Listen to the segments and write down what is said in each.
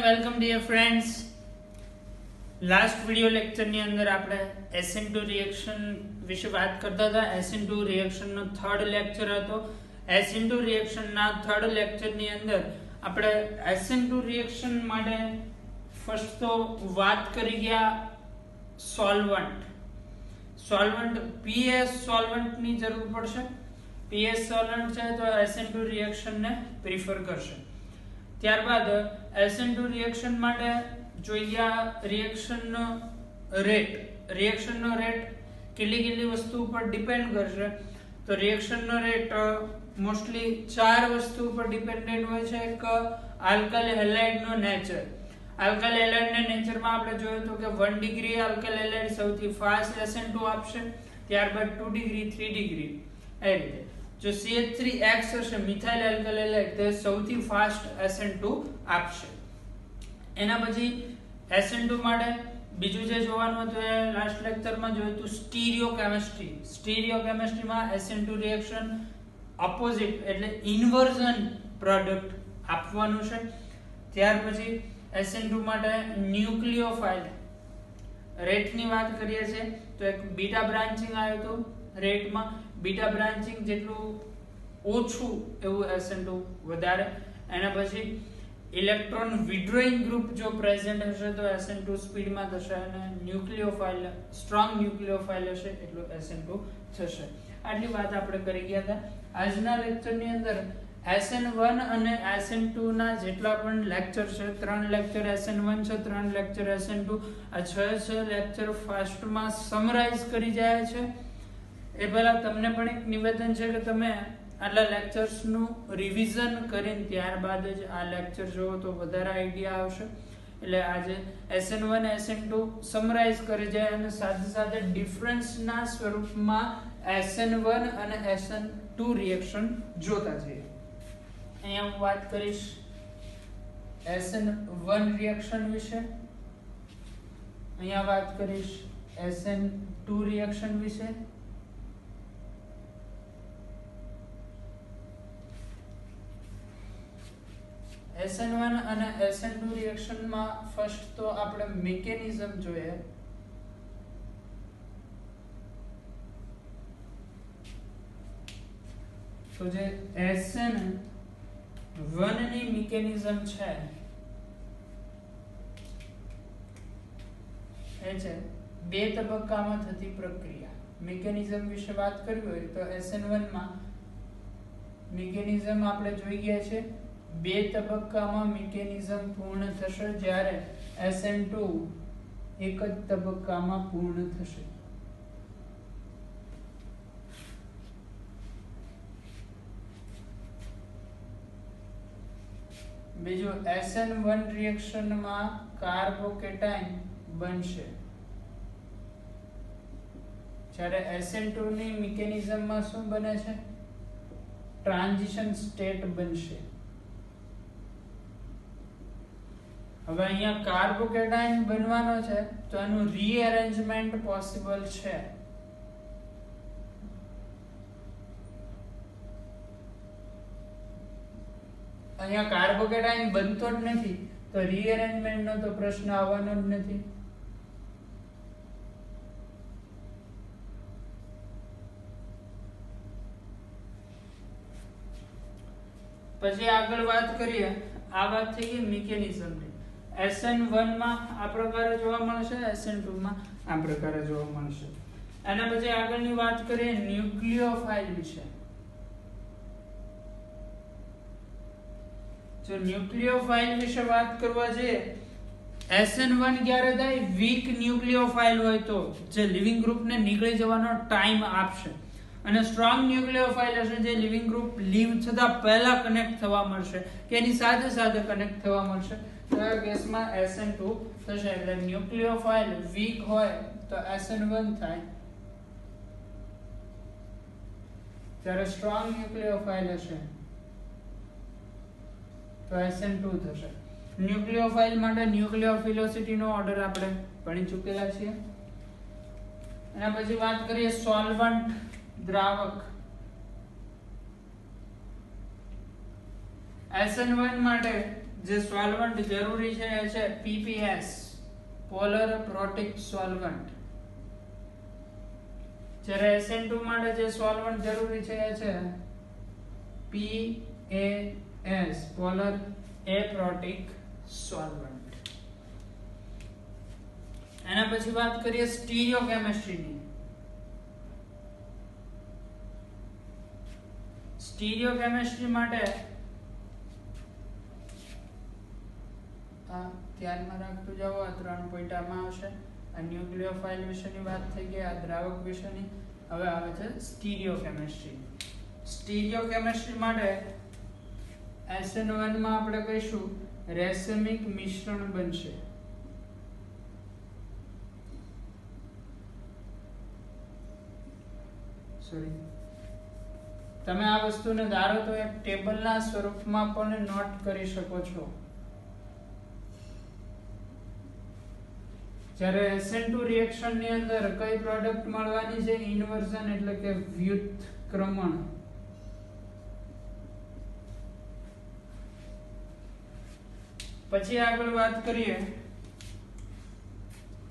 Welcome dear friends. Last video લેક્ચરની અંદર આપણે SN2 રિએક્શન વિશે વાત કરતા હતા. SN2 રિએક્શનનો થર્ડ લેક્ચર હતો. SN2 રિએક્શનના થર્ડ લેક્ચરની અંદર આપણે SN2 રિએક્શન માટે ફર્સ્ટ તો વાત કરી ગયા સોલ્વન્ટ PS સોલ્વન્ટની જરૂર પડશે. PS સોલ્વન્ટ છે તો SN2 રિએક્શનને પ્રિફર કરશે. ત્યારબાદ SN2 રિએક્શન માટે જોઈએ રિએક્શનનો રેટ કેટલી વસ્તુ ઉપર ડિપેન્ડ કરશે. તો રિએક્શનનો રેટ મોસ્ટલી ચાર વસ્તુ ઉપર ડિપેન્ડન્ટ હોય છે. એક આલ્કાઇલ હેલાઇડનો નેચર. આલ્કાઇલ હેલાઇડના નેચરમાં આપણે જોયું તો કે 1 ડિગ્રી આલ્કાઇલ હેલાઇડ સૌથી ફાસ્ટ SN2 આપશે. ત્યારબાદ 2 ડિગ્રી 3 ડિગ્રી એ રીતે. જો CH3X હશે મિથાઇલ આલ્કાઇલ હેલાઇડ તે સૌથી ફાસ્ટ SN2 આપશે. એના પછી SN2 માટે બીજું જે જોવાનું હતું એ લાસ્ટ લેક્ચરમાં જોયું હતું સ્ટીરિયોકેમિસ્ટ્રીમાં SN2 રિએક્શન ઓપોઝિટ એટલે ઇન્વર્ઝન પ્રોડક્ટ આપવાનું છે. ત્યાર પછી SN2 માટે ન્યુક્લિયોફાઇલ રેટની વાત કરીએ છીએ તો એક બીટા બ્રાન્ચિંગ આવ્યું હતું. રેટમાં બીટા બ્રાન્ચિંગ જેટલું ઓછું એવું SN2 વધારે. એના પછી ઇલેક્ટ્રોન વિડ્રોઈંગ ગ્રુપ જો પ્રેઝન્ટ હશે તો SN2 સ્પીડમાં થશે અને ન્યુક્લિયોફાઇલ સ્ટ્રોંગ ન્યુક્લિયોફાઇલ હશે એટલું SN2 થશે. આટલી વાત આપણે કરી ગયા હતા. આજના લેક્ચરની અંદર SN1 અને SN2 ના જેટલા પણ લેક્ચર છે 3 લેક્ચર SN1 છે 3 લેક્ચર SN2 આ 6 લેક્ચર ફાસ્ટમાં સમરાઇઝ કરી જાય છે. એ પહેલા તમને પણ એક નિવેદન છે કે તમે આટલા લેક્ચર્સનું રિવિઝન કરીને ત્યારબાદ જ આ લેક્ચર જોવો તો વધારે આઈડિયા આવશે. એટલે આજે SN1 SN2 સમરાઇઝ કરી જાય અને સાથે સાથે ડિફરન્સના સ્વરૂપમાં SN1 અને SN2 રિએક્શન જોતા જઈએ. અહીંયા હું વાત કરીશ SN1 રિએક્શન વિશે. અહીંયા વાત કરીશ SN2 રિએક્શન વિશે. SN1 અને SN2 રિએક્શનમાં ફર્સ્ટ તો આપણે મિકેનિઝમ જોઈએ. તો જે SN1 ની મિકેનિઝમ છે એ છે બે તબક્કામાં થતી પ્રક્રિયા. મિકેનિઝમ વિશે વાત કરવી હોય તો SN1 માં મિકેનિઝમ આપણે જોઈ ગયા છે. બે તબક્કામાં મિકેનિઝમ પૂર્ણ થશે જ્યારે SN2 એક જ તબક્કામાં પૂર્ણ થશે. બીજું SN1 રિએક્શનમાં કાર્બોકેટાઇન બનશે જ્યારે SN2 ની મિકેનિઝમમાં શું બને છે? ટ્રાન્ઝિશન સ્ટેટ બનશે. હવે અહીંયા કાર્બોકેટાઇન બનવાનો છે તો એનું રીઅરેન્જમેન્ટ પોસિબલ છે. અહીંયા કાર્બોકેટાઇન બનતો જ નથી તો રીઅરેન્જમેન્ટનો તો પ્રશ્ન આવવાનો જ નથી. પછી આગળ વાત કરીએ. આ વાત થઈ ગઈ મિકેનિઝમની. SN1 માં આ પ્રકારે જોવા મળશે, SN2 માં આ પ્રકારે જોવા મળશે. એના પછી આગળની વાત કરીએ ન્યુક્લિયોફાઇલ વિશે. જો ન્યુક્લિયોફાઇલ વિશે વાત કરવા જઈએ SN1 ક્યારે થાય? વીક ન્યુક્લિયોફાઇલ હોય તો જે લિવિંગ ગ્રુપને નીકળી જવાનો ટાઈમ આપશે. અને સ્ટ્રોંગ ન્યુક્લિયોફાઇલ હશે જે લિવિંગ ગ્રુપ લીવ થતા પહેલા કનેક્ટ થવા મળશે કે એની સાથે સાથે કનેક્ટ થવા મળશે. તો આ કેસમાં SN2 થશે. એટલે ન્યુક્લિયોફાઇલ વીક હોય તો SN1 થાય જ્યારે સ્ટ્રોંગ ન્યુક્લિયોફાઇલ હશે તો SN2 થશે. ન્યુક્લિયોફાઇલ માટે ન્યુક્લિયોફિલોસિટીનો ઓર્ડર આપણે ભણી ચૂકેલા છીએ. એના પછી વાત કરીએ સોલ્વન્ટ દ્રાવક. SN1 માટે જે સોલ્વન્ટ જરૂરી છે એ છે PPS, પોલર પ્રોટિક સોલ્વન્ટ. જ્યારે SN2 માટે જે સોલ્વન્ટ જરૂરી છે એ છે PAS, પોલર એપ્રોટિક સોલ્વન્ટ. એના પછી વાત કરીએ સ્ટીરિયોકેમિસ્ટ્રીની. સ્ટીરિયોકેમિસ્ટ્રી માટે ધ્યાનમાં રાખતું જાઓ. આ 3 પોઈન્ટ આમાં આવશે. આ ન્યુક્લિયોફાઇલ વિશેની વાત થઈ ગઈ, આ દ્રાવક વિશેની. હવે આવે છે સ્ટીરિયોકેમિસ્ટ્રી. સ્ટીરિયોકેમિસ્ટ્રી માટે SN1 માં આપણે કહીશું રેસમિક મિશ્રણ બનશે. સોરી, તમે આ વસ્તુને ધારો તો એક ટેબલના સ્વરૂપમાં પણ નોટ કરી શકો છો. જ્યારે SN2 રિએક્શન ની અંદર કઈ પ્રોડક્ટ મળવાની છે? ઇન્વર્ઝન એટલે કે વ્યુત્ક્રમણ. પછી આગળ વાત કરીએ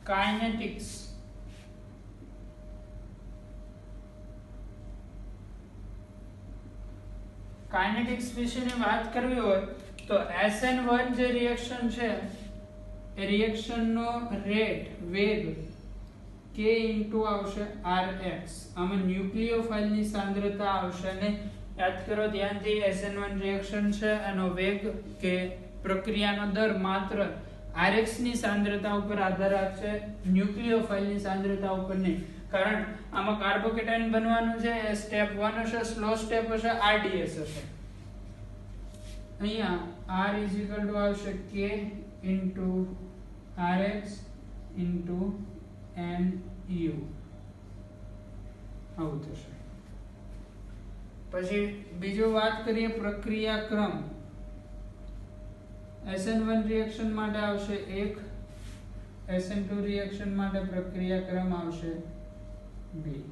કાઇનેટિક્સ. કાઇનેટિક્સ વિશેની વાત કરવી હોય તો SN1 જે રિએક્શન છે એ રિએક્શન નો રેટ, વેગ k આવશે rx. આમાં ન્યુક્લિયોફાઇલ ની સાંદ્રતા આવશે. ને યાદ કરો ધ્યાનથી, SN1 રિએક્શન છે એનો વેગ કે પ્રક્રિયાનો દર માત્ર rx ની સાંદ્રતા ઉપર આધાર રાખશે, ન્યુક્લિયોફાઇલ ની સાંદ્રતા ઉપર નહીં. કારણ આમાં કાર્બોકેટાયન બનવાનું છે. એ સ્ટેપ 1 હશે, સ્લો સ્ટેપ હશે, RDS હશે. અહીંયા r આવશે k rx nu. આવું થશે. પછી બીજો વાત કરીએ પ્રક્રિયા ક્રમ. SN1 રિએક્શન માટે આવશે 1, SN2 રિએક્શન માટે પ્રક્રિયા ક્રમ આવશે 2.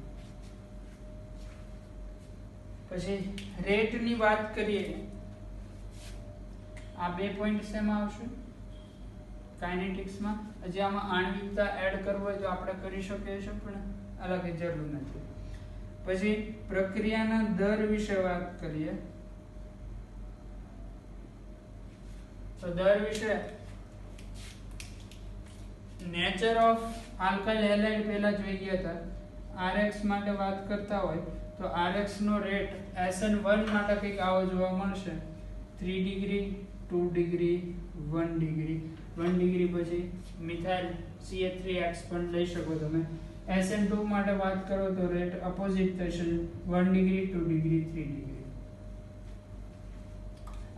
પછી રેટ ની વાત કરીએ. આ 2 પોઈન્ટ શેમાં આવશે? કાઇનેટિક્સ માં. હજી આમાં આણ્વિકતા એડ કરવો હોય તો આપણે કરી શકીએ છીએ, પણ અલગ જરૂર નથી. પછી પ્રક્રિયાના દર વિશે વાત કરીએ. તો દર વિશે નેચર ઓફ આલ્કાઇલ હેલાઇડ પહેલા જોઈ ગયા હતા. Rx માટે વાત કરતા હોય તો Rx નો રેટ SN1 માટે કંઈક આવો જોવા મળશે. 3 ડિગ્રી, 2 ડિગ્રી, 1 ડિગ્રી. 1 ડિગ્રી પછી મિથાઇલ CH3X પણ લઈ શકો તમે. SN2 માટે વાત કરો તો રેટ અપોઝિટ થશે. 1 ડિગ્રી, 2 ડિગ્રી, 3 ડિગ્રી.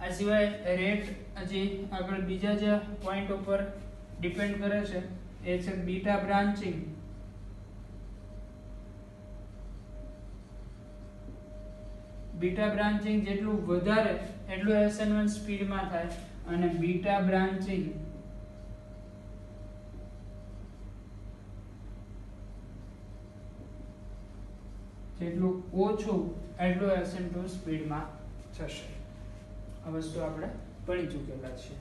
આ સિવાય રેટ હજી આગળ બીજા જે પોઈન્ટ ઉપર ડિપેન્ડ કરે છે એ છે બીટા બ્રાન્ચિંગ. બીટા બ્રાન્ચિંગ જેટલું વધારે એટલું SN1 સ્પીડમાં થાય, અને બીટા બ્રાન્ચિંગ જેટલું ઓછું એટલું SN2 સ્પીડમાં થશે. આ વસ્તુ આપણે ભણી ચૂકેલા છીએ.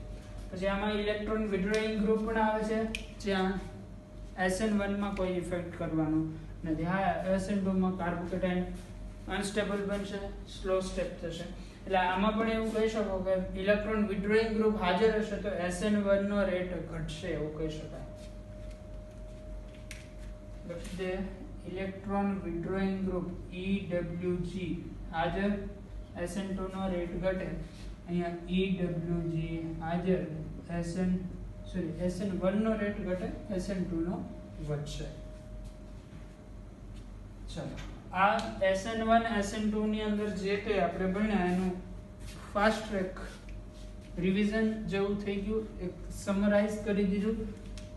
પછી આમાં ઇલેક્ટ્રોન વિડ્રોઈંગ ગ્રુપ પણ આવે છે, જ્યાં SN1 માં કોઈ ઇફેક્ટ કરવાનો નથી. હા, SN2 માં કાર્બોકેટાયન અનસ્ટેબલ બનશે, સ્લો સ્ટેપ થશે. એટલે આમાં પણ એવું કહી શકો કે ઇલેક્ટ્રોન વિડ્રોઈંગ ગ્રુપ હાજર હશે તો SN1 નો રેટ ઘટશે, એવું કહી શકાય. લખી દે ઇલેક્ટ્રોન વિડ્રોઈંગ ગ્રુપ EWG હાજર, SN2 નો રેટ ઘટે. અહીંયા EWG હાજર, SN1 નો રેટ ઘટે, SN2 નો વધશે. ચલો, આ SN1 SN2 ની અંદર જે કંઈ આપણે ભણ્યા એનું ફાસ્ટ ટ્રેક રિવિઝન જેવું થઈ ગયું, એક સમરાઇઝ કરી દીધું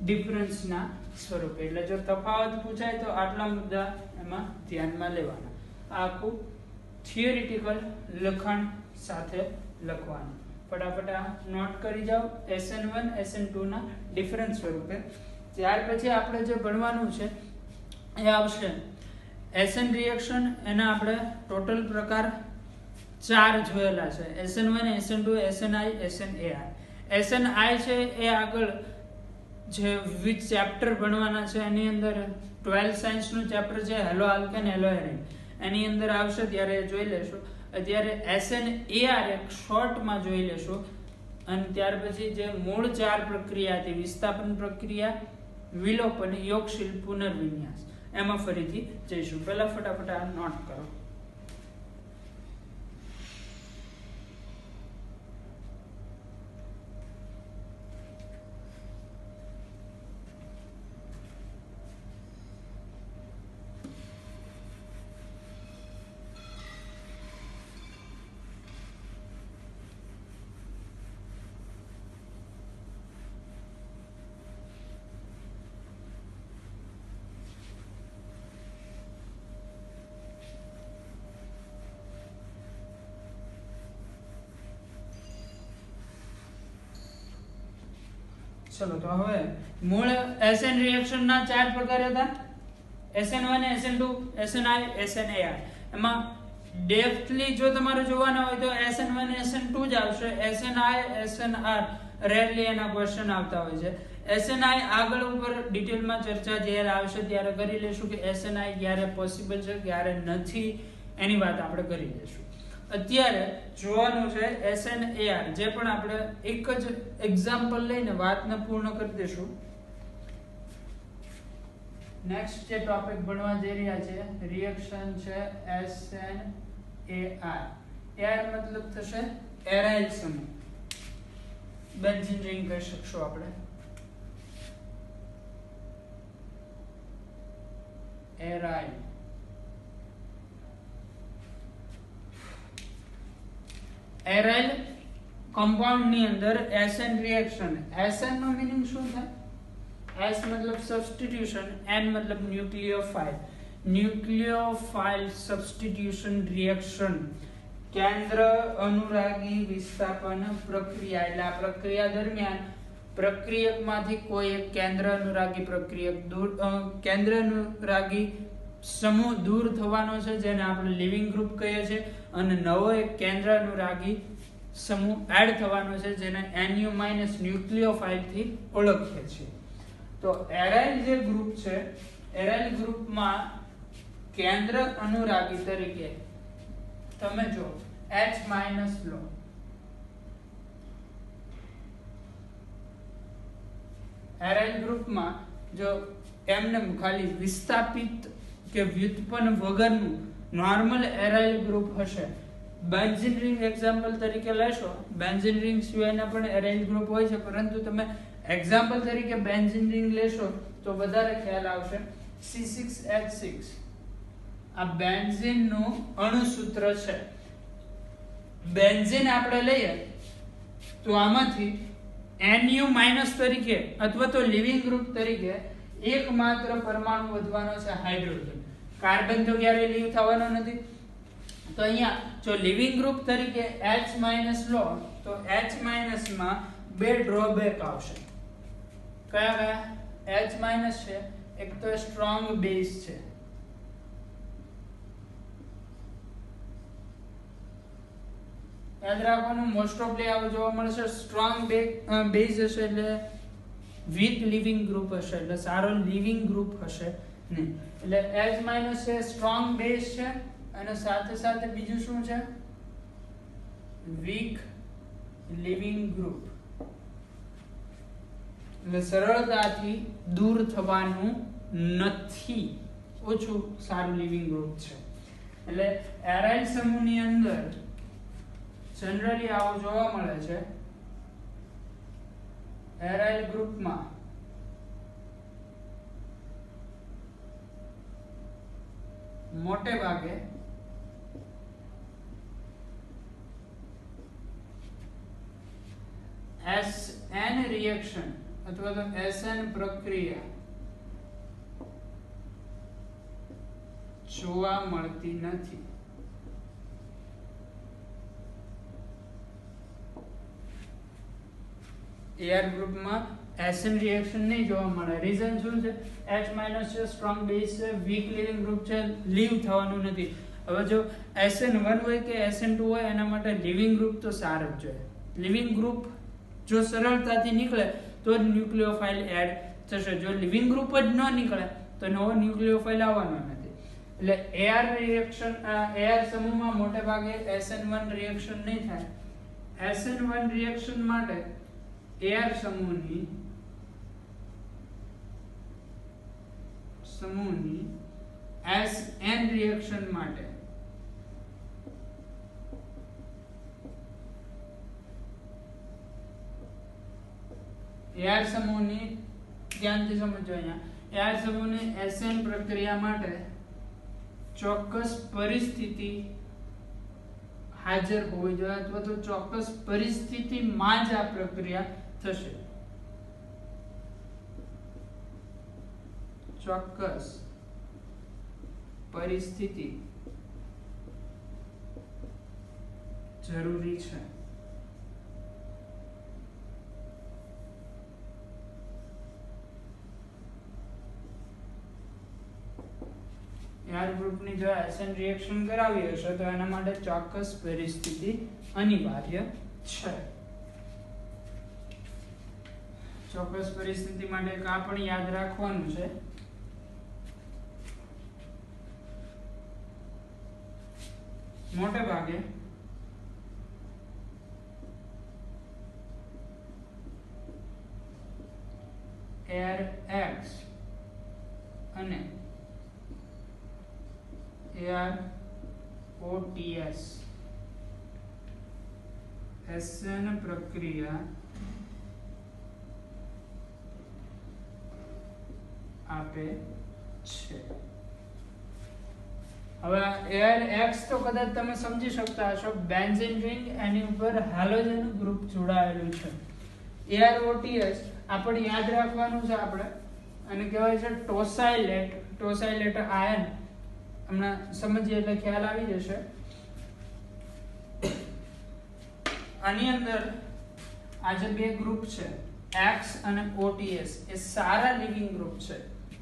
ડિફરન્સના સ્વરૂપે. એટલે જો તફાવત પૂછાય તો આટલા મુદ્દા એમાં ધ્યાનમાં લેવાના. આ આખું થિયરિટિકલ લખાણ સાથે લખવાનું. ફટાફટ આ નોટ કરી જાઓ SN1 SN2 ના ડિફરન્સ સ્વરૂપે. ત્યાર પછી આપણે જે ભણવાનું છે એ આવશે SN રિએક્શન. એના આપણે ટોટલ પ્રકાર 4 જોયેલા છે: SN1 SN2 SNI SNAI. SNI છે એ આગળ જે વિવિધ ચેપ્ટર ભણવાના છે એની અંદર 12th સાયન્સ નું ચેપ્ટર છે હેલો આલ્કેન હેલો એરિન, એની અંદર આવશે ત્યારે જોઈ લેશો. અત્યારે SNAR એક શોર્ટમાં જોઈ લેશો. અને ત્યાર પછી જે મૂળ 4 પ્રક્રિયા હતી, વિસ્થાપન પ્રક્રિયા, વિલોપન, યોગશીલ, પુનર્વિન્યાસ, એમાં ફરીથી જઈશું. પહેલા ફટાફટ આ નોટ કરો. ચલો તો હવે મૂળ SN રિએક્શન ના 4 પ્રકાર હતા, SN1, SN2, SNI, SNAR. એમાં ડેપ્થલી જો તમારે જોવાના હોય તો SN1, SN2 જ આવશે. SNI, SNR રેરલી એના ક્વેશ્ચન આવતા હોય છે. SNI આગળ ઉપર ડિટેલમાં ચર્ચા જ્યારે આવશે ત્યારે કરી લેશું કે SNI ક્યારે પોસિબલ છે ક્યારે નથી, એની વાત આપણે કરી લેશું. અત્યારે જોવાનું છે SNAR, જે પણ આપણે એક જ એક્ઝામ્પલ લઈને વાતને પૂર્ણ કરી દેશું. નેક્સ્ટ જે ટોપિક ભણવા જઈ રહ્યા છે રિએક્શન છે SNAR. AR મતલબ થશે એરાઇલ સમૂહ, બેન્ઝીન રિંગ કહી શકશો આપણે. એરાઇલ એરાઇલ કમ્પાઉન્ડ ની અંદર SN રિએક્શન. SN નો મીનિંગ શું થાય? S મતલબ સબસ્ટિટ્યુશન, N મતલબ ન્યુક્લિયોફાઇલ. ન્યુક્લિયોફાઇલ સબસ્ટિટ્યુશન રિએક્શન, કેન્દ્ર અનુરાગી વિસ્થાપન પ્રક્રિયા. એટલે આ પ્રક્રિયા દરમિયાન પ્રક્રિયકમાંથી કોઈ એક કેન્દ્ર અનુરાગી પ્રક્રિયક દૂર કેન્દ્ર અનુરાગી સમૂહ દૂર થવાનો છે, જેને આપણે લિવિંગ ગ્રુપ કહીએ છીએ, અને નવો એક કેન્દ્ર અનુરાગી સમૂહ એડ થવાનો છે, જેને NU- ન્યુક્લિયોફાઇલ થી ઓળખીએ છીએ. તો એરાઇલ જે ગ્રુપ છે, એરાઇલ ગ્રુપમાં કેન્દ્ર અનુરાગી તરીકે તમે જો H- લો. એરાઇલ ગ્રુપમાં જો એમને ખાલી વિસ્થાપિત કે વ્યુત્પન્ન વગરનું નોર્મલ એરાઇલ ગ્રુપ હશે. બેન્ઝીન રિંગ એક્ઝામ્પલ તરીકે લેશો. બેન્ઝીન રિંગ સિવાયના પણ એરાઇલ ગ્રુપ હોય છે, પરંતુ તમે એક્ઝામ્પલ તરીકે બેન્ઝીન રિંગ લેશો તો વધારે ખ્યાલ આવશે. C6H6 આ બેન્ઝીન નું અણુસૂત્ર છે. બેન્ઝીન આપણે લઈએ તો આમાંથી NU- તરીકે અથવા તો લિવિંગ ગ્રુપ તરીકે એકમાત્ર પરમાણુ વધવાનો છે, હાઇડ્રોજન. કાર્બન તો ક્યારે લીવ થવાનો નથી. તો અહીંયા જો લિવિંગ ગ્રુપ તરીકે H- લો તો H- માં બે ડ્રોબેક આવશે. કયા કયા? H- છે એક તો સ્ટ્રોંગ બેઝ છે. યાદ રાખવાનું, મોસ્ટ ઓફલી આવું જોવા મળશે. સ્ટ્રોંગ બેઝ હશે એટલે વીક લિવિંગ ગ્રુપ હશે, એટલે સારો લિવિંગ ગ્રુપ હશે નહીં. એટલે H- છે સ્ટ્રોંગ બેઝ છે, અને સાથે સાથે બીજું શું છે? Weak leaving group. એટલે સરળતાથી દૂર થવાનું નથી, ઓછું સારું લિવિંગ ગ્રુપ છે. એટલે એરાઇલ સમૂહની અંદર જનરલી આવું જોવા મળે છે. એરાઇલ ગ્રુપમાં મોટે ભાગે SN રિએક્શન અથવા તો SN પ્રક્રિયા જોવા મળતી નથી. AR ગ્રુપમાં SN રિએક્શન નહીં જોવા મળે. રીઝન શું છે? H- છે, સ્ટ્રોંગ બેઝ છે, વીક લિવિંગ ગ્રુપ છે, લીવ થવાનું નથી. હવે જો SN1 હોય કે SN2 હોય, એના માટે લિવિંગ ગ્રુપ તો સારું જ જોઈએ. લિવિંગ ગ્રુપ જો સરળતાથી નીકળે તો જ ન્યુક્લિયોફાઇલ એડ થશે. જો લિવિંગ ગ્રુપ જ ન નીકળે તો નવો ન્યુક્લિયોફાઇલ આવવાનો નથી. એટલે એઆર રિએક્શન એઆર સમૂહમાં મોટે ભાગે SN1 રિએક્શન નહીં થાય. SN1 રિએક્શન માટે એઆર સમૂહની SN રિએક્શન માટે એઆર સમૂહની ધ્યાનથી સમજો અહીંયા એઆર સમૂહની SN પ્રક્રિયા માટે ચોક્કસ પરિસ્થિતિ હાજર હોવી જોઈએ અથવા તો ચોક્કસ પરિસ્થિતિમાં જ આ પ્રક્રિયા થશે. ચોક્કસ પરિસ્થિતિ જરૂરી છે. એઆર ગ્રુપની જો SN રિએક્શન કરાવી હશે તો એના માટે ચોક્કસ પરિસ્થિતિ અનિવાર્ય છે. ચોક્કસ પરિસ્થિતિ માટે આ પણ યાદ રાખવાનું છે. મોટે ભાગે એર X અને AR OTS SN પ્રક્રિયા આપે છે. હવે AR X તો કદાચ તમે સમજી શકતા હશો, બેન્ઝીન રિંગ એની ઉપર હાલોજન ગ્રુપ જોડાયેલું છે. AR OTS આપણે યાદ રાખવાનું છે. આપણે અને કહેવાય છે ટોસાઇલેટ આયન. હમણાં સમજીએ એટલે ખ્યાલ આવી જશે. આની અંદર આ જે બે ગ્રુપ છે X અને OTS એ સારા લિવિંગ ગ્રુપ છે.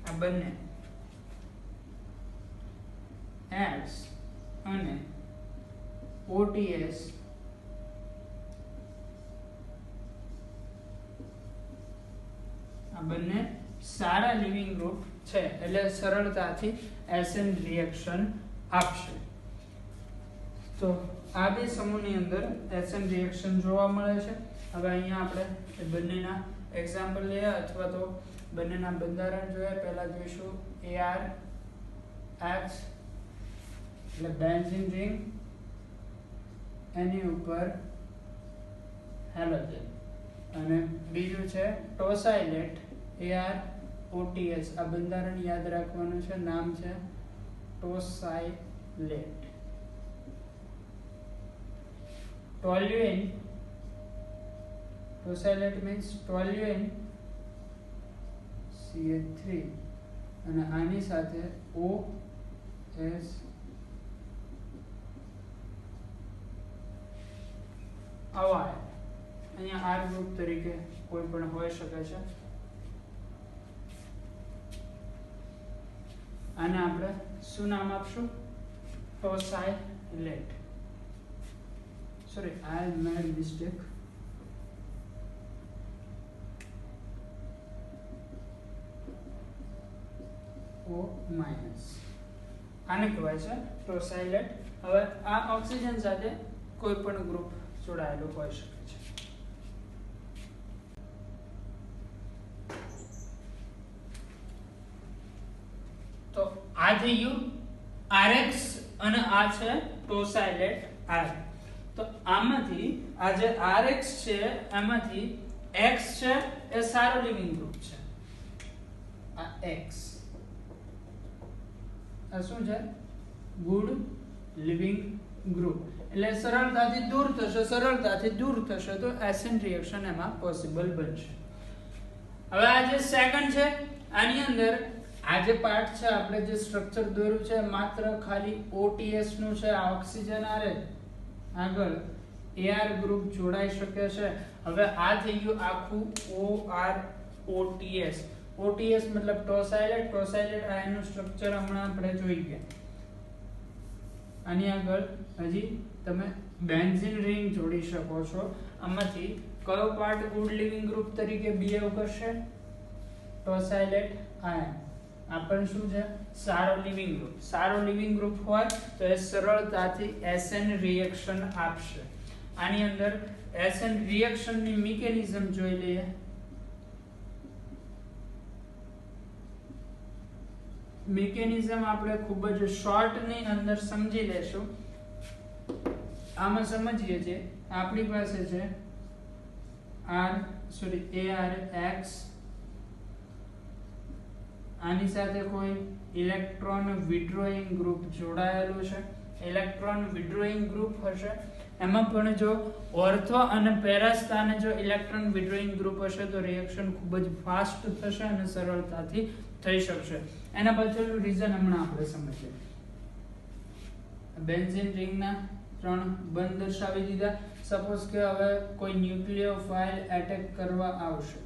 આ બંને X અને OTS આ બંને સારા લિવિંગ ગ્રુપ છે એટલે સરળતાથી SN રિએક્શન આપશે. તો આ બે સમૂહની અંદર SN રિએક્શન જોવા મળે છે. હવે અહીંયા આપણે બંનેના એક્ઝામ્પલ લઈએ અથવા તો બંનેના બંધારણ જોઈએ. પહેલા જોઈશું AR X એટલે બેન્ઝીન રિંગ એની ઉપર હેલોજન અને બીજું છે ટોસાઇલેટ AR OTS. આ બંધારણ યાદ રાખવાનું છે. નામ છે ટોસાઇલેટ. ટોલ્યુએન ટોસાઇલેટ મીન્સ ટોલ્યુએન CH3 અને આની સાથે OS અવાય. અહીંયા R ગ્રુપ તરીકે કોઈ પણ હોઈ શકે છે. આને આપણે શું નામ આપશું? ટોસાઇલેટ. Sorry, I made mistake. O minus. આને કહેવાય છે ટોસાઇલેટ. હવે આ ઓક્સિજન સાથે કોઈ પણ ગ્રુપ જોડાયેલું હોઈ શકે છે. તો આ થયું RX અને આ છે ટોસાઇલેટ R. તો આમાંથી આ જે RX છે એમાંથી X છે એ સારો લિવિંગ ગ્રુપ છે. આ X આ શું છે? Good living group. એટલે સરળતાથી દૂર થશે તો SN રિએક્શન એમાં પોસિબલ બનશે. હવે આ જે સેકન્ડ છે આની અંદર આ જે પાર્ટ છે આપણે જે સ્ટ્રક્ચર દોર્યું છે માત્ર ખાલી OTS નું છે. આ ઓક્સિજન આરે આગળ AR ગ્રુપ જોડાઈ શકે છે. હવે આ થઈ ગયું આખું OTS. OTS મતલબ ટોસાઇલેટ આયનનું સ્ટ્રક્ચર હમણાં આપણે જોઈ ગયા. આની આગળ હજી તમે બેન્ઝીન રિંગ જોડી શકો છો. આમાંથી કયો પાર્ટ ગુડ લિવિંગ ગ્રુપ તરીકે બિહેવ કરશે? ટોસાઇલેટ આયન. આ પણ શું છે? સારો લિવિંગ ગ્રુપ. સારો લિવિંગ ગ્રુપ હોય તો એ સરળતાથી SN રિએક્શન આપશે. આની અંદર SN રિએક્શનની મિકેનિઝમ જોઈ લઈએ. મિકેનિઝમ આપણે ખૂબ જ શોર્ટ ની અંદર સમજી લેશું. આમાં સમજીએ છીએ આપણી પાસે છે ARX, આની સાથે કોઈ ઇલેક્ટ્રોન વિડ્રોઈંગ ગ્રુપ જોડાયેલું છે. ઇલેક્ટ્રોન વિડ્રોઈંગ ગ્રુપ હશે એમાં પણ જો ઓર્થો અને પેરા સ્થાને જો ઇલેક્ટ્રોન વિડ્રોઈંગ ગ્રુપ હશે તો રિએક્શન ખૂબ જ ફાસ્ટ થશે અને સરળતાથી થઈ શકશે. એના પાછળનું રીઝન હમણાં આપણે સમજીએ. બેન્ઝીન રિંગના 3 બંધ દર્શાવી દીધા. સપોઝ કે હવે કોઈ ન્યુક્લિયોફાઇલ એટેક કરવા આવશે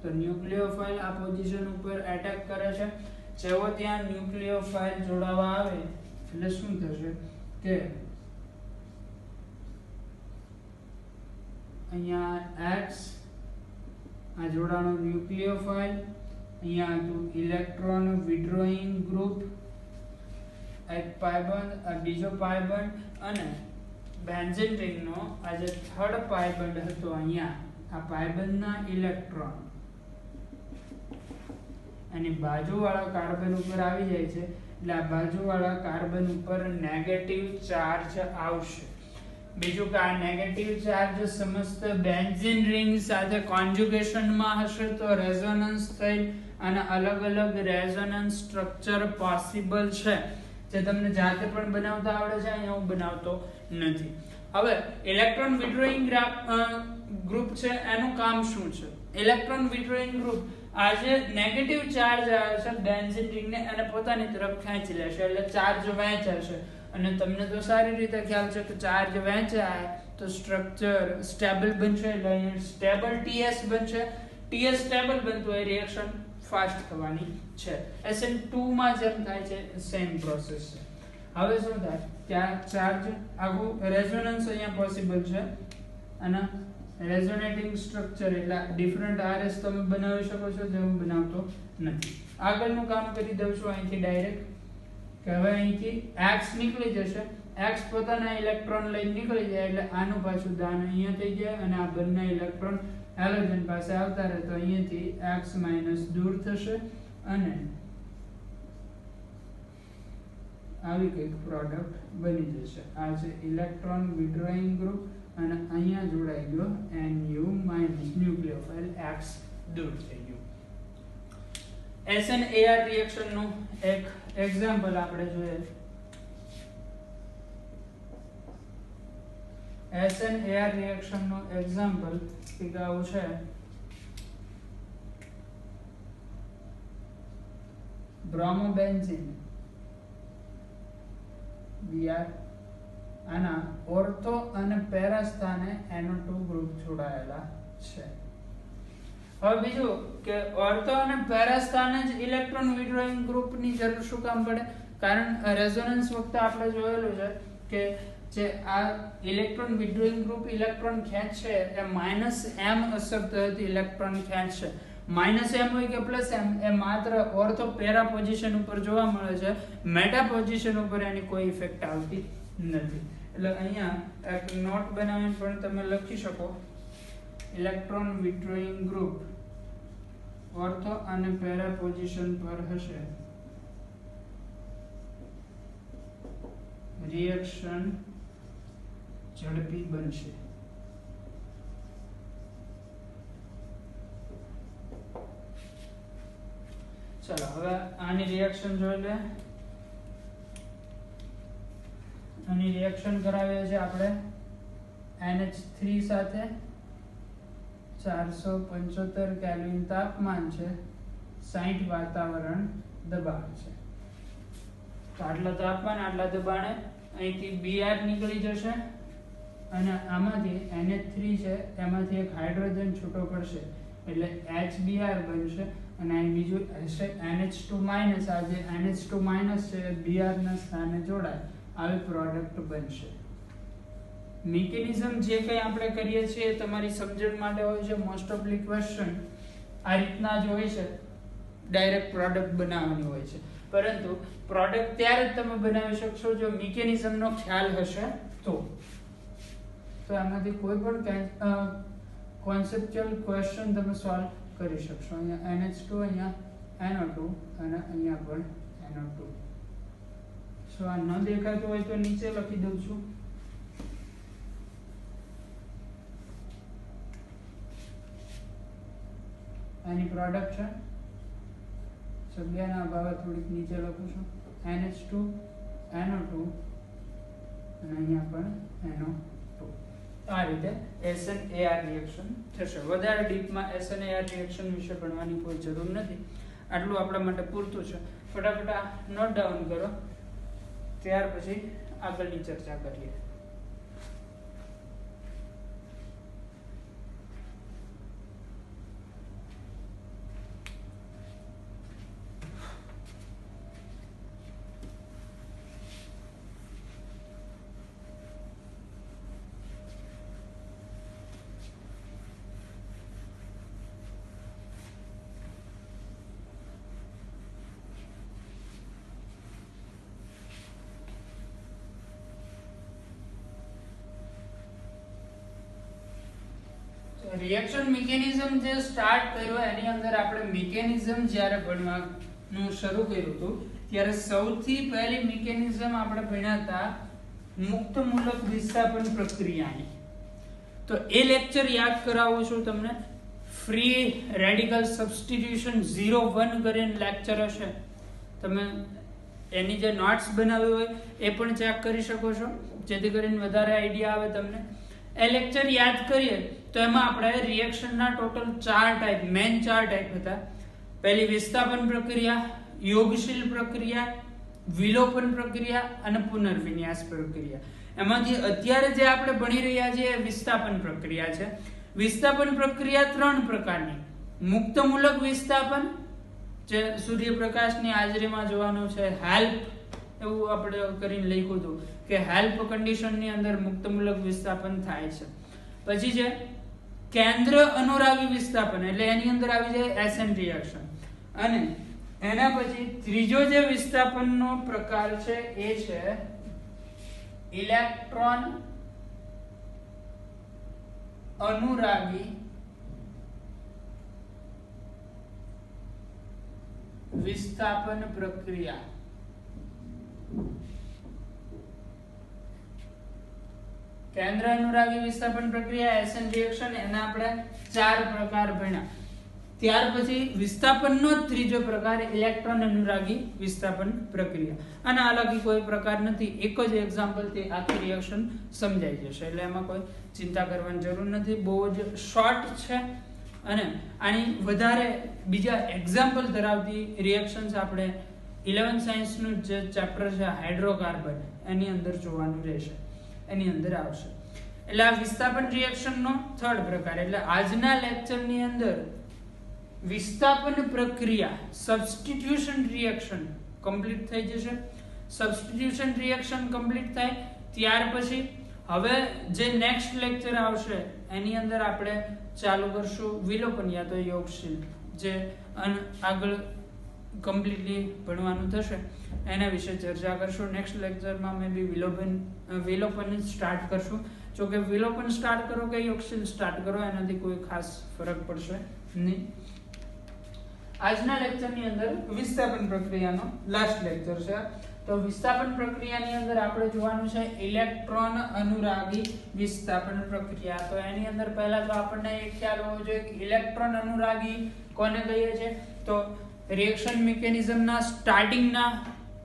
તો ન્યુક્લિયોફાઇલ આ પોઝિશન ઉપર એટેક કરે છે. જેવો ત્યાં ન્યુક્લિયોફાઇલ જોડાવા આવે એટલે શું થશે કે અહીંયા X આ જોડાણો ન્યુક્લિયોફાઇલ, અહીંયા હતું ઇલેક્ટ્રોન વિડ્રોઈંગ ગ્રુપ, એક પાઈ બોન્ડ, આ બીજો પાઈ બોન્ડ અને બેન્ઝીન રિંગનો આ જે થર્ડ પાઈ બોન્ડ હતો અહીંયા આ પાઈ બોન્ડના ઇલેક્ટ્રોન અને બાજુવાળા કાર્બન ઉપર આવી જાય છે એટલે આ બાજુવાળા કાર્બન ઉપર નેગેટિવ ચાર્જ આવશે. બીજું કે આ નેગેટિવ ચાર્જ સમસ્ત બેન્ઝીન રિંગ સાથે કોન્જુગેશનમાં હશે તો રેઝોનન્સ થઈ અને અલગ અલગ રેઝોનન્સ સ્ટ્રક્ચર પોસિબલ છે જે તમને જાતે પણ બનાવતા આવડે છે. અહીંયા હું બનાવતો નથી. હવે ઇલેક્ટ્રોન વિડ્રોઈંગ ગ્રુપ છે એનું કામ શું છે? ઇલેક્ટ્રોન વિડ્રોઈંગ ગ્રુપ આ જે નેગેટિવ ચાર્જ આવે છે બેન્ઝીન રિંગને એને પોતાની તરફ ખેંચી લેશે એટલે ચાર્જ વહેંચાશે અને તમને તો સારી રીતે ખ્યાલ છે કે ચાર્જ વહેંચાય તો સ્ટ્રક્ચર સ્ટેબલ બનશે એટલે અહીંયા સ્ટેબલ TS બનશે. TS સ્ટેબલ બનતું હોય રિએક્શન ફાસ્ટ થવાની છે. SN2 માં જેમ થાય છે સેમ પ્રોસેસ છે. હવે શું થાય ત્યાં ચાર્જ આખું રેઝોનન્સ અહીંયા પોસિબલ છે અને રેઝોનેટિંગ સ્ટ્રક્ચર એટલે ડિફરન્ટ RS તમે બનાવી શકો છો જે હું બનાવતો નથી. આગળનું કામ કરી દઉં છું અહીંથી ડાયરેક્ટ કે હવે અહીંથી X નીકળી જશે. X પોતાના ઇલેક્ટ્રોન લઈને નીકળી જાય એટલે આનું પાછું દાન અહીંયા થઈ જાય અને આ બંને ઇલેક્ટ્રોન હેલોજન પાસે આવતા રહે તો અહીંયાથી X માઈનસ દૂર થશે અને આવી કંઈક પ્રોડક્ટ બની જશે. આ છે ઇલેક્ટ્રોન વિડ્રોઈંગ ગ્રુપ અને અહીંયા જોડાઈ ગયો Nu માઈનસ ન્યુક્લિયોફાઇલ X દૂર થઈ ગયું. SN-AR રિએક્શન નું એક એક્ઝામ્પલ આપણે જોઈએ. SN-AR રિએક્શન નું એક્ઝામ્પલ કંઈક આવું છે. બ્રોમોબેન્ઝીન Br આના ઓર્થો અને પેરા સ્થાને NO2 ગ્રુપ જોડાયેલા છે. હવે બીજું કે ઓર્થો અને પેરા સ્થાને જ ઇલેક્ટ્રોન વિડ્રોઈંગ ગ્રુપની જરૂર શું કામ પડે? કારણ રેઝોનન્સ વખતે આપણે જોયેલું છે કે જે આ ઇલેક્ટ્રોન વિડ્રોઈંગ ગ્રુપ ઇલેક્ટ્રોન ખેંચશે એ -m અસર થતી ઇલેક્ટ્રોન ખેંચશે. -m હોય કે +m એ માત્ર ઓર્થો પેરા પોઝિશન ઉપર જોવા મળે છે. મેટા પોઝિશન ઉપર એની કોઈ ઇફેક્ટ આવતી નથી. એટલે અહીંયા એક નોટ બનાવીને પણ તમે લખી શકો ઇલેક્ટ્રોન વિડ્રોઈંગ ગ્રુપ ઓર્થો અને પેરા પોઝિશન પર હશે રિએક્શન ઝડપી બનશે. ચલો હવે આની રિએક્શન જોઈ લે. આની રિએક્શન કરાવીએ છીએ આપણે NH3 સાથે 475 કેલ્વિન તાપમાન છે, 60 વાતાવરણ દબાણ છે. તો આટલા તાપમાન આટલા દબાણે અહીંથી Br નીકળી જશે અને આમાંથી NH3 છે એમાંથી એક હાઇડ્રોજન છૂટો પડશે એટલે HBr બનશે અને અહીં બીજું હશે NH2 માઈનસ. આ જે NH2 માઈનસ છે Br ના સ્થાને જોડાય આવી પ્રોડક્ટ બનશે. મિકેનિઝમ જે કંઈ આપણે કરીએ છીએ તમારી સમજણ માટે હોય છે. મોસ્ટ ઓફલી ક્વેશ્ચન આ રીતના જ હોય છે, ડાયરેક્ટ પ્રોડક્ટ બનાવવાની હોય છે. પરંતુ પ્રોડક્ટ ત્યારે જ તમે બનાવી શકશો જો મિકેનિઝમનો ખ્યાલ હશે તો આમાંથી કોઈ પણ કોન્સેપ્ચ્યુઅલ ક્વેશ્ચન તમે સોલ્વ કરી શકશો. અહીંયા NH2, અહીંયા NO2 અને અહીંયા પણ NO2. સો આ ન દેખાતું હોય તો નીચે લખી દઉં છું. આની પ્રોડક્ટ છે, જગ્યાના અભાવે થોડીક નીચે લખું છું. NH2, NO2 અને અહીંયા પણ NO2. આ રીતે SNAR રિએક્શન થશે. વધારે ડીપમાં SNAR રિએક્શન વિશે ભણવાની કોઈ જરૂર નથી. આટલું આપણા માટે પૂરતું છે. ફટાફટ આ નોટ ડાઉન કરો, ત્યાર પછી આગળની ચર્ચા કરીએ. રિએક્શન મિકેનિઝમ જે સ્ટાર્ટ કર્યો એની અંદર આપણે મિકેનિઝમ જ્યારે ભણવાનું શરૂ કર્યું હતું ત્યારે સૌથી પહેલી મિકેનિઝમ આપણે ભણ્યા હતા મુક્તમૂલક વિસ્થાપન પ્રક્રિયાની. તો એ લેક્ચર યાદ કરાવું છું તમને. ફ્રી રેડિકલ સબસ્ટિટ્યુશન 01 કરીને લેક્ચર હશે, તમે એની જે નોટ્સ બનાવી હોય એ પણ ચેક કરી શકો છો, જેથી કરીને વધારે આઈડિયા આવે તમને. એ લેક્ચર યાદ કરીએ તો એમાં આપણે રિએક્શનના ટોટલ 4 ટાઈપ, મેઇન 4 ટાઈપ હતા. પહેલી વિસ્થાપન પ્રક્રિયા, યોગશીલ પ્રક્રિયા, વિલોપન પ્રક્રિયા અને પુનર્વિન્યાસ પ્રક્રિયા. એમાંથી અત્યારે જે આપણે ભણી રહ્યા છીએ એ વિસ્થાપન પ્રક્રિયા છે. વિસ્થાપન પ્રક્રિયા 3 પ્રકારની. મુક્તમૂલક વિસ્થાપન જે સૂર્યપ્રકાશની હાજરીમાં જોવાનું છે, હેલ્પ એવું આપણે કરીને લખ્યું હતું કે હેલ્પ કન્ડિશનની અંદર મુક્તમૂલક વિસ્થાપન થાય છે. પછી છે કેન્દ્ર અનુરાગી વિસ્થાપન, એટલે એની અંદર આવી જાય SN રિએક્શન. અને એના પછી ત્રીજો જે વિસ્થાપનનો પ્રકાર છે એ છે ઇલેક્ટ્રોન અનુરાગી વિસ્થાપન પ્રક્રિયા. કેન્દ્ર અનુરાગી વિસ્થાપન પ્રક્રિયા, SN રિએક્શન, એના આપણે 4 પ્રકાર ભણ્યા. ત્યાર પછી વિસ્થાપનનો ત્રીજો પ્રકાર ઇલેક્ટ્રોન અનુરાગી વિસ્થાપન પ્રક્રિયા. અને અલગ કોઈ પ્રકાર નથી, એક જ એક્ઝામ્પલથી આખી રિએક્શન સમજાઈ જશે, એટલે એમાં કોઈ ચિંતા કરવાની જરૂર નથી. બહુ જ શોર્ટ છે અને આની વધારે બીજા એક્ઝામ્પલ ધરાવતી રિએક્શન્સ આપણે 11th સાયન્સનું જે ચેપ્ટર છે હાઇડ્રોકાર્બન એની અંદર જોવાનું રહેશે, એની અંદર આવશે. એટલે આ વિસ્થાપન રિએક્શનનો 3rd પ્રકાર. એટલે આજના લેક્ચરની અંદર વિસ્થાપન પ્રક્રિયા, સબસ્ટિટ્યુશન રિએક્શન કમ્પ્લીટ થઈ જશે. સબસ્ટિટ્યુશન રિએક્શન કમ્પ્લીટ થાય ત્યાર પછી હવે જે નેક્સ્ટ લેક્ચર આવશે એની અંદર આપણે ચાલુ કરશું વિલોપન યા તો યોગશીલ, જે આગળ કમ્પ્લીટલી ભણવાનું થશે એના વિશે ચર્ચા કરશું. નેક્સ્ટ લેક્ચરમાં મે બી વિલોપન સ્ટાર્ટ કરશું. જો કે વિલોપન સ્ટાર્ટ કરો કે યોગશીલ સ્ટાર્ટ કરો એનાથી કોઈ ખાસ ફરક પડશે નહીં. આજના લેક્ચરની અંદર વિસ્થાપન પ્રક્રિયાનો લાસ્ટ લેક્ચર છે. તો વિસ્થાપન પ્રક્રિયાની અંદર આપણે જોવાનું છે ઇલેક્ટ્રોન અનુરાગી વિસ્થાપન પ્રક્રિયા. તો એની અંદર પહેલા તો આપણને એક ખ્યાલ હોવો જોઈએ કે ઇલેક્ટ્રોન અનુરાગી કોને કહીએ છીએ. તો રિએક્શન મિકેનિઝમના સ્ટાર્ટિંગના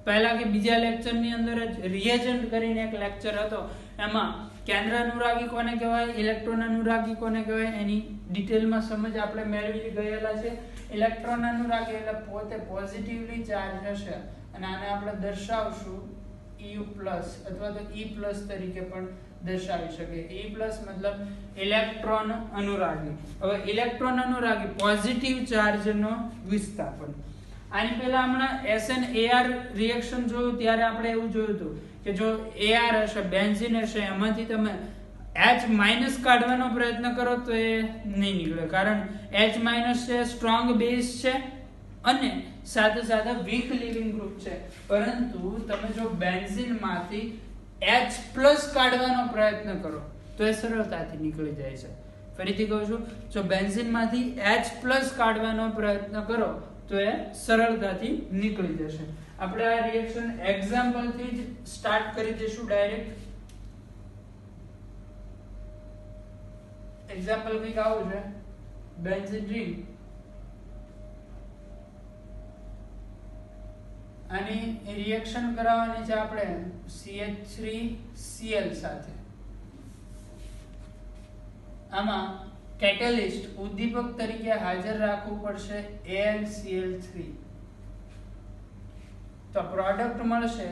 પહેલા કે બીજા લેક્ચરની અંદર જ રિએજન્ટ કરીને એક લેક્ચર હતો, એમાં કેન્દ્ર અનુરાગી કોને કહેવાય, ઇલેક્ટ્રોન અનુરાગી કોને કહેવાય એની ડિટેલમાં સમજ આપણે મેળવી ગયેલા છે. ઇલેક્ટ્રોન અનુરાગી એટલે પોતે પોઝિટિવલી ચાર્જ હશે અને આને આપણે દર્શાવશું EU+ અથવા તો E+ તરીકે પણ દર્શાવી શકીએ. E+ મતલબ ઇલેક્ટ્રોન અનુરાગી. હવે ઇલેક્ટ્રોન અનુરાગી પોઝિટિવ ચાર્જનો વિસ્થાપન. આની પહેલા હમણાં SNAR રિએક્શન જોયું ત્યારે આપણે એવું જોયું હતું કે જો AR હશે, બેન્ઝીન હશે, એમાંથી તમે H માઇનસ કાઢવાનો પ્રયત્ન કરો તો એ નહીં નીકળે, કારણ H માઇનસ છે સ્ટ્રોંગ બેઝ છે અને સાથે સાથે વીક લિવિંગ ગ્રુપ છે. પરંતુ તમે જો બેન્ઝીન માંથી H પ્લસ કાઢવાનો પ્રયત્ન કરો તો એ સરળતાથી નીકળી જાય છે. ફરીથી કહું છું, જો બેન્ઝીન માંથી H પ્લસ કાઢવાનો પ્રયત્ન કરો તો એ સરળતાથી નીકળી જશે. આપણે આ રિએક્શન એક્ઝામ્પલ થી જ સ્ટાર્ટ કરી દઈશું ડાયરેક્ટ. એક્ઝામ્પલ કંઈક આવું છે, બેન્ઝીન રિંગ આની રિએક્શન કરાવવાની છે આપણે CH3Cl સાથે. આમાં કેટેલિસ્ટ ઉદ્દીપક તરીકે હાજર રાખવું પડશે AlCl3. તો પ્રોડક્ટ મળશે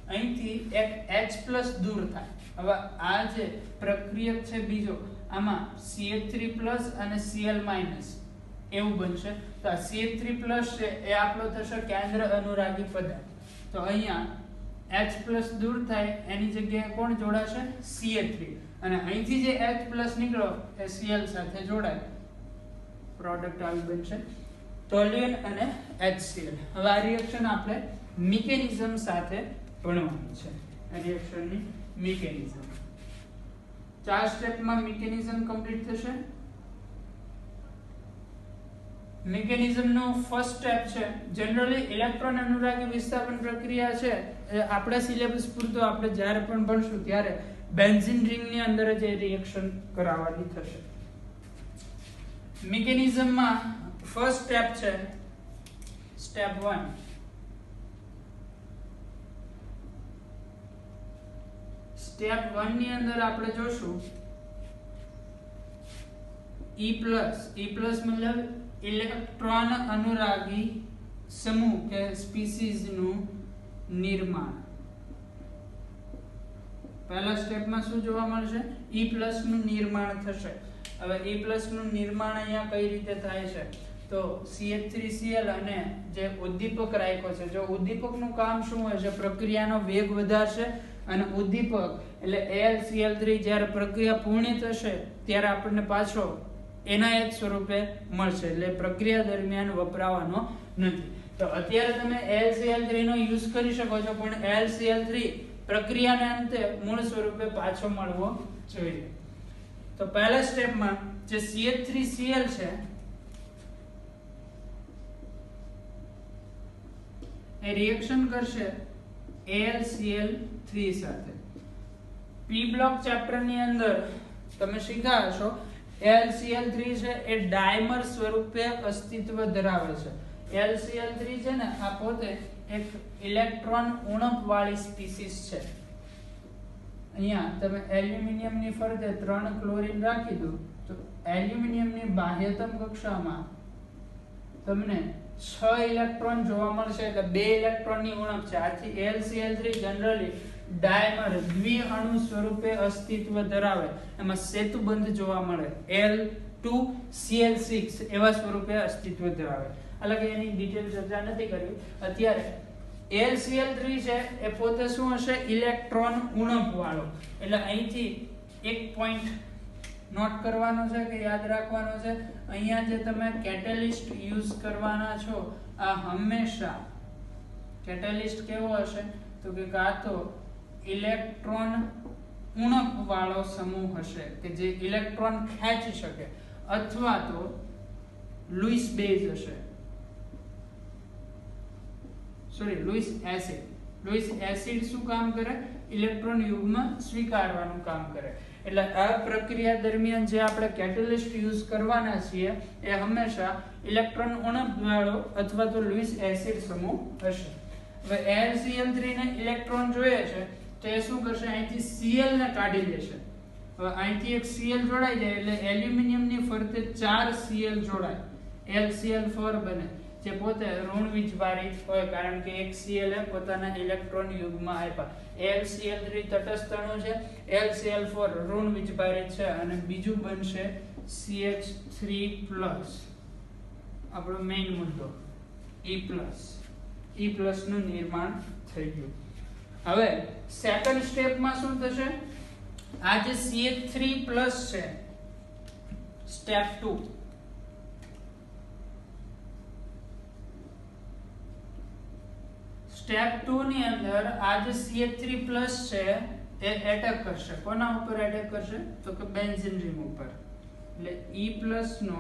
અહીંથી એક H+ દૂર થાય. હવે આ જે પ્રક્રિયક છે બીજો, આમાં CH3+ અને Cl- એવું બનશે. તો આ CH3+ છે એ આપણો થશે કેન્દ્ર અનુરાગી પદાર્થ. તો અહીંયા H+ દૂર થાય એની જગ્યાએ કોણ જોડાશે? CH3. અને અહીંથી જે H+ નીકળો એ Cl સાથે જોડાય, પ્રોડક્ટ આવી બનશે ટોલ્યુએન અને HCl. હવે આ રિએક્શન આપણે મિકેનિઝમ સાથે ભણવાનું છે. આ રિએક્શનની મિકેનિઝમ 4 સ્ટેપમાં મિકેનિઝમ કમ્પ્લીટ થશે. મિકેનિઝમનો ફર્સ્ટ સ્ટેપ છે જનરલી ઇલેક્ટ્રોન અનુરાગી વિસ્થાપન પ્રક્રિયા છે એ આપણા સિલેબસ પૂરતો આપણે જ્યારે પણ ભણશું ત્યારે બેન્ઝીન રિંગની અંદર જ એ રિએક્શન કરાવવાની થશે. મિકેનિઝમમાં ફર્સ્ટ સ્ટેપ છે સ્ટેપ 1. સ્ટેપ 1 ની અંદર આપણે જોશું E+ મતલબ ઇલેક્ટ્રોન અનુરાગી સમૂહ કે સ્પીસીઝ નું નિર્માણ. પહેલા સ્ટેપમાં શું જોવા મળશે? E+ નું નિર્માણ થશે. હવે E+ નું નિર્માણ અહીંયા કઈ રીતે થાય છે? તો CH3Cl અને જે ઉદ્દીપક રાખ્યો છે, જો ઉદ્દીપકનું કામ શું હોય છે? પ્રક્રિયાનો વેગ વધારશે. અને ઉદ્દીપક એટલે AlCl3 જ્યારે પ્રક્રિયા પૂર્ણ થશે ત્યારે આપણને પાછો NaH સ્વરૂપે મળશે, એટલે પ્રક્રિયા દરમિયાન વપરાવાનો નથી. તો અત્યારે તમે AlCl3 નો યુઝ કરી શકો છો, પણ AlCl3 પ્રક્રિયાના અંતે મૂળ સ્વરૂપે પાછો મળવો જોઈએ. તો પહેલા સ્ટેપમાં જે CH3Cl છે એ રિએક્શન કરશે AlCl3 સાથે. P બ્લોક ચેપ્ટર ની અંદર તમે શીખ્યા હશો AlCl3 છે એ ડાયમર સ્વરૂપે અસ્તિત્વ ધરાવે છે. AlCl3 છે ને આ પોતે એક ઇલેક્ટ્રોન ઉણપ વાળી સ્પીસીસ છે. અહીંયા તમે એલ્યુમિનિયમની ફરતે 3 ક્લોરીન રાખી દો તો એલ્યુમિનિયમની બાહ્યતમ કક્ષામાં તમને 6 ઇલેક્ટ્રોન જોવા મળશે, એટલે 2 ઇલેક્ટ્રોનની ઉણપ છે. આથી AlCl3 જનરલી ડાયમર દ્વિઅણુ સ્વરૂપે અસ્તિત્વ ધરાવે. એમાં સેતુબંધ જોવા મળે, Al2Cl6 એવા સ્વરૂપે અસ્તિત્વ ધરાવે. અલગ એની ડિટેલ ચર્ચા નથી કરવી અત્યારે. AlCl3 છે એ પોતે શું હશે? ઇલેક્ટ્રોન ઉણપ વાળો. એટલે અહીંથી એક પોઈન્ટ નોટ કરવાનો છે કે યાદ રાખવાનો છે, અહીંયા જે તમે કેટેલિસ્ટ યુઝ કરવાના છો આ હંમેશા કેટેલિસ્ટ કેવો હશે? તો કે કાં તો ઇલેક્ટ્રોન ઉણપ વાળો સમૂહ હશે કે જે ઇલેક્ટ્રોન ખેંચી શકે, અથવા તો લુઈસ બેઝ હશે, લુઈસ એસિડ. લુઈસ એસિડ શું કામ કરે? ઇલેક્ટ્રોન યુગ્મ સ્વીકારવાનું કામ કરે. એટલે આ પ્રક્રિયા દરમિયાન જે આપણે કેટેલિસ્ટ યુઝ કરવાના છીએ એ હંમેશા ઇલેક્ટ્રોન ઉણપ વાળો અથવા તો લુઈસ એસિડ સમૂહ હશે. હવે AlCl3 ને ઇલેક્ટ્રોન જોઈએ છે તો એ શું કરશે? અહીંથી Cl ને કાઢી લેશે. હવે અહીંથી એક Cl જોડાઈ જાય એટલે એલ્યુમિનિયમની ફરતે 4 Cl જોડાય, LCl4 બને, જે પોતે ઋણ વીજભારિત હોય કારણ કે એક Cl એ પોતાના ઇલેક્ટ્રોન યુગ્મ આપ્યા. AlCl3 તટસ્થ અણુ છે, LCl4 ઋણ વીજભારિત છે અને બીજું બનશે CH3+. આપણો મેઇન મુદ્દો E+. E પ્લસ નું નિર્માણ થઈ ગયું. હવે સેકન્ડ સ્ટેપમાં શું થશે? આ જે CH3 પ્લસ છે સ્ટેપ 2, સ્ટેપ 2 ની અંદર આ જે CH3 પ્લસ છે એ એટેક કરશે. કોના ઉપર એટેક કરશે? તો કે બેન્ઝીન રિંગ ઉપર. એટલે E પ્લસ નો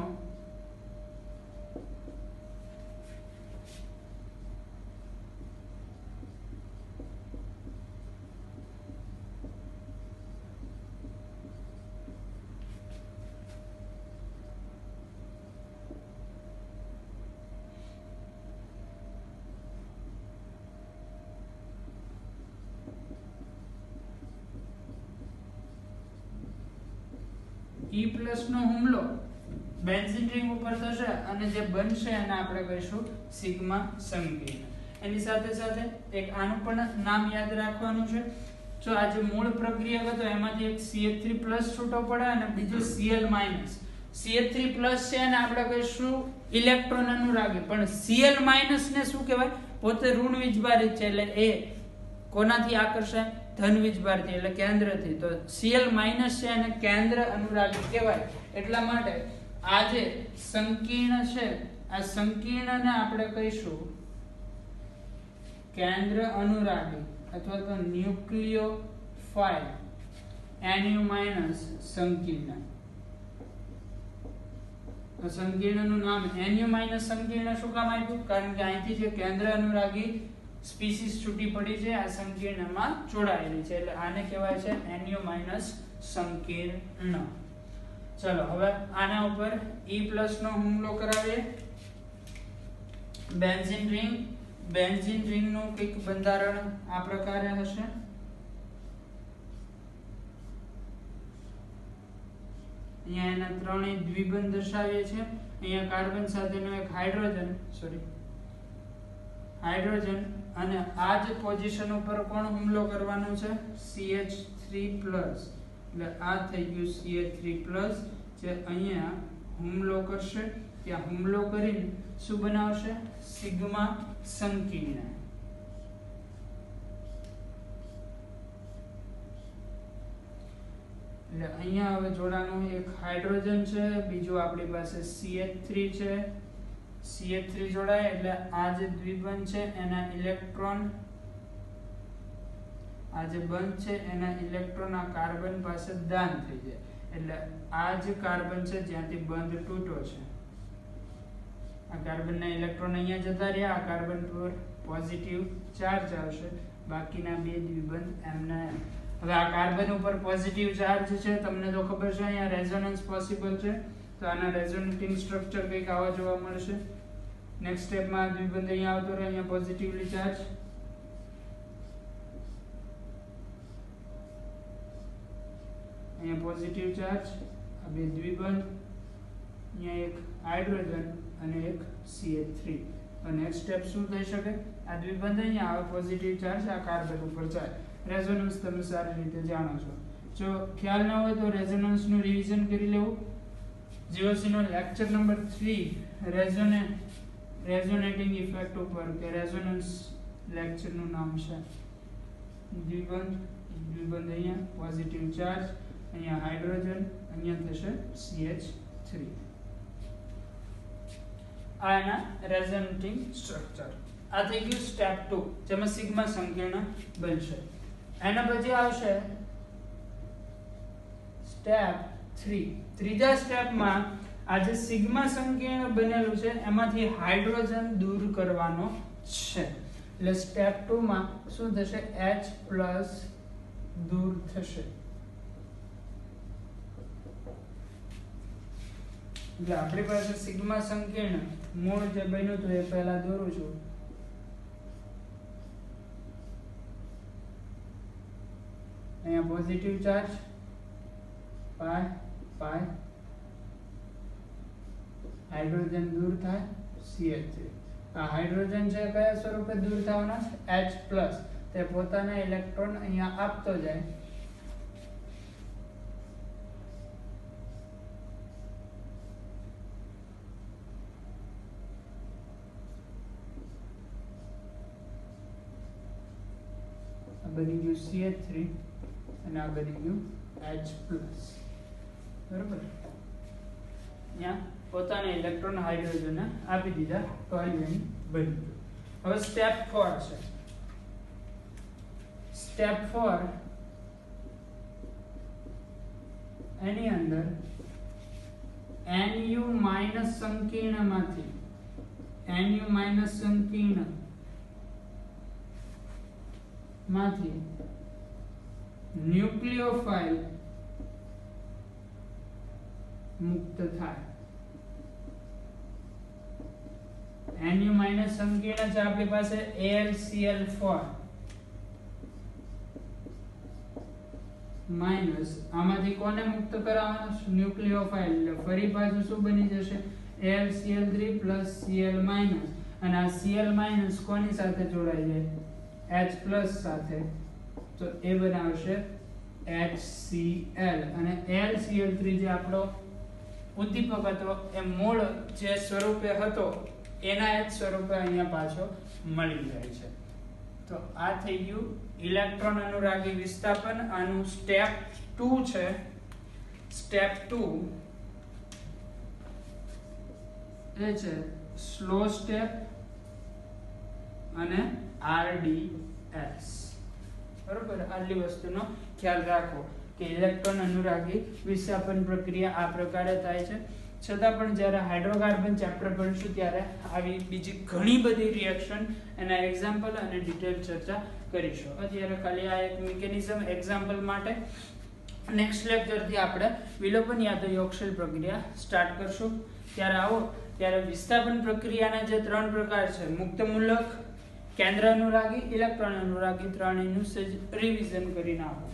E પ્લસ નો હુમલો બેન્ઝીન રિંગ ઉપર થશે અને જે બનશે એને આપણે કહીશું સિગ્મા સંકીર્ણ. એની સાથે સાથે એક આનું પણ નામ યાદ રાખવાનું છે. જો આ જે મૂળ પ્રક્રિયક હતો એમાંથી એક CH3 પ્લસ છૂટો પડે અને બીજો Cl માઈનસ. CH3 પ્લસ છે અને આપણે કહીશું ઇલેક્ટ્રોન અનુરાગી, પણ Cl માઈનસ ને શું કહેવાય? પોતે ઋણ વીજભારિત છે એટલે એ કોનાથી આકર્ષાય? ધન વીજભારથી એટલે કેન્દ્રથી. તો Cl માઈનસ છે અને કેન્દ્ર અનુરાગી કહેવાય. એટલા માટે આ જે સંકીર્ણ છે આ સંકીર્ણને આપણે કહીશું કેન્દ્ર અનુરાગી અથવા તો ન્યુક્લિયોફાઇલ Nu માઈનસ સંકીર્ણ. સંકીર્ણનું નામ Nu માઈનસ સંકીર્ણ શું કામ આપ્યું? કારણ કે અહીંથી જે કેન્દ્ર અનુરાગી સ્પીસીસ છૂટી પડી છે આ સંકીર્ણમાં જોડાયેલી છે એટલે આને કહેવાય છે Nu માઈનસ સંકીર્ણ. ચલો હવે આના ઉપર E પ્લસ નો હુમલો કરાવીએ. Benzene ring. બેન્ઝીન રિંગ નું કઈક બંધારણ આ પ્રકારે હશે. અહીંયા એના ત્રણેય દ્વિબંધ દર્શાવીએ છીએ. અહીંયા કાર્બન સાથેનો એક હાઇડ્રોજન અને આ જ પોઝિશન ઉપર કોણ હુમલો કરવાનો છે? CH3 plus. એટલે આ થઈ ગયું CH3 પ્લસ જે અહીંયા હુમલો કરશે. ત્યાં હુમલો કરીને શું બનાવશે? સિગ્મા સંકીર્ણ. એટલે અહીંયા હવે જોડાનું એક હાઇડ્રોજન છે, બીજું આપણી પાસે CH3 છે. CH3 જોડાય એટલે આ જે દ્વિબંધ છે એના ઇલેક્ટ્રોન, આ જે બંધ છે એના ઇલેક્ટ્રોન આ કાર્બન પાસે દાન થઈ જાય. એટલે આ જે કાર્બન છે જ્યાંથી બંધ તૂટ્યો છે આ કાર્બનના ઇલેક્ટ્રોન અહીંયા જતા રહ્યા. આ કાર્બન પર પોઝિટિવ ચાર્જ આવશે, બાકીના બે દ્વિબંધ એમના એમ. હવે આ કાર્બન ઉપર પોઝિટિવ ચાર્જ છે તમને તો ખબર છે અહીંયા રેઝોનન્સ પોસિબલ છે. તો આના રેઝોનેટિંગ સ્ટ્રક્ચર કંઈક આવા જોવા મળશે. નેક્સ્ટ સ્ટેપમાં દ્વિબંધ અહીંયા આવતો રહે, અહીંયા પોઝિટિવલી ચાર્જ, અહીંયા પોઝિટિવ ચાર્જ, આ બે દ્વિબંધ, અહીંયા એક હાઇડ્રોજન અને એક CH3. તો નેક્સ્ટ સ્ટેપ શું થઈ શકે? આ દ્વિબંધ અહીંયા આવે, પોઝિટિવ ચાર્જ આ કાર્બન ઉપર જાય. રેઝોનન્સ તમે સારી રીતે જાણો છો. જો ખ્યાલ ન હોય તો રેઝોનન્સ નું રિવિઝન કરી લેવું. GOC નો લેક્ચર નંબર 3 રેઝોનેટિંગ ઇફેક્ટ ઉપર કે રેઝોનન્સ લેક્ચર નું નામ છે. દ્વિબંધ અહીંયા પોઝિટિવ ચાર્જ, અહીંયા હાઇડ્રોજન, અહીંયા થશે CH3. આ એના રેઝોનેટિંગ સ્ટ્રક્ચર. આ થઈ ગયું સ્ટેપ 2 જેમાં સિગ્મા સંકીર્ણ બનશે. એના પછી આવશે સ્ટેપ 3. ત્રીજા સ્ટેપમાં આ જે સિગ્મા સંકીર્ણ બનેલું છે એમાંથી હાઇડ્રોજન દૂર કરવાનો છે. એટલે સ્ટેપ 2 માં શું થશે? H+ દૂર થશે. એટલે આપણી પાસે સિગ્મા સંકીર્ણ મૂળ જે બન્યું હતું એ પહેલા દોરું છું. અહીંયા પોઝિટિવ ચાર્જ પાય હાઇડ્રોજન દૂર થાય CH3. આ હાઇડ્રોજન છે કયા સ્વરૂપે દૂર થવાના? H+. તે પોતાના ઇલેક્ટ્રોન અહીંયા આપતો જાય. બની ગયું CH3 અને આ બની ગયું H+. બરોબર, ત્યાં પોતાના ઇલેક્ટ્રોન હાઇડ્રોજન આપી દીધા તો આલ્યુમિન બની ગયું. હવે સ્ટેપ 4 છે. સ્ટેપ 4 એની અંદર Nu માઈનસ સંકીર્ણમાંથી Nu માઈનસ સંકીર્ણ માંથી ન્યુક્લિયોફાઇલ મુક્ત થાય. Nu માઈનસ સંકીર્ણ છે આપણી પાસે AlCl4 માઈનસ આમાંથી કોને મુક્ત કરાવવાનું છે? ન્યુક્લિયોફાઇલ. એટલે ફરી પાછું શું બની જશે? AlCl3 Cl માઈનસ, અને આ Cl માઈનસ કોની સાથે જોડાઈ જાય? H પ્લસ સાથે, તો એ બનાવશે HCl. અને AlCl3 જે આપણો ઉદ્દીપક હતો એ મૂળ જે સ્વરૂપે હતો એના જ સ્વરૂપે અહીંયા પાછો મળી જાય છે. તો આ થઈ ગયું ઇલેક્ટ્રોન અનુરાગી વિસ્થાપન. આનું સ્ટેપ 2 છે. સ્ટેપ 2 એ છે સ્લો સ્ટેપ અને RDS. બરોબર, આટલી વસ્તુનો ખ્યાલ રાખો કે ઇલેક્ટ્રોન અનુરાગી વિસ્થાપન પ્રક્રિયા આ પ્રકારે થાય છે. છતાં પણ જ્યારે હાઇડ્રોકાર્બન ચેપ્ટર ભણીશું ત્યારે આવી બીજી ઘણી બધી રિએક્શન એના એક્ઝામ્પલ અને ડિટેલ ચર્ચા કરીશું. અત્યારે ખાલી આ એક મિકેનિઝમ એક્ઝામ્પલ માટે. નેક્સ્ટ લેક્ચરથી આપણે વિલોપન યા તો યોગશીલ પ્રક્રિયા સ્ટાર્ટ કરશું. ત્યારે આવો ત્યારે વિસ્થાપન પ્રક્રિયાના જે 3 પ્રકાર છે, મુક્ત મૂલક, કેન્દ્ર અનુરાગી, ઇલેક્ટ્રોન અનુરાગી, ત્રણેયનું રિવિઝન કરીને આવો.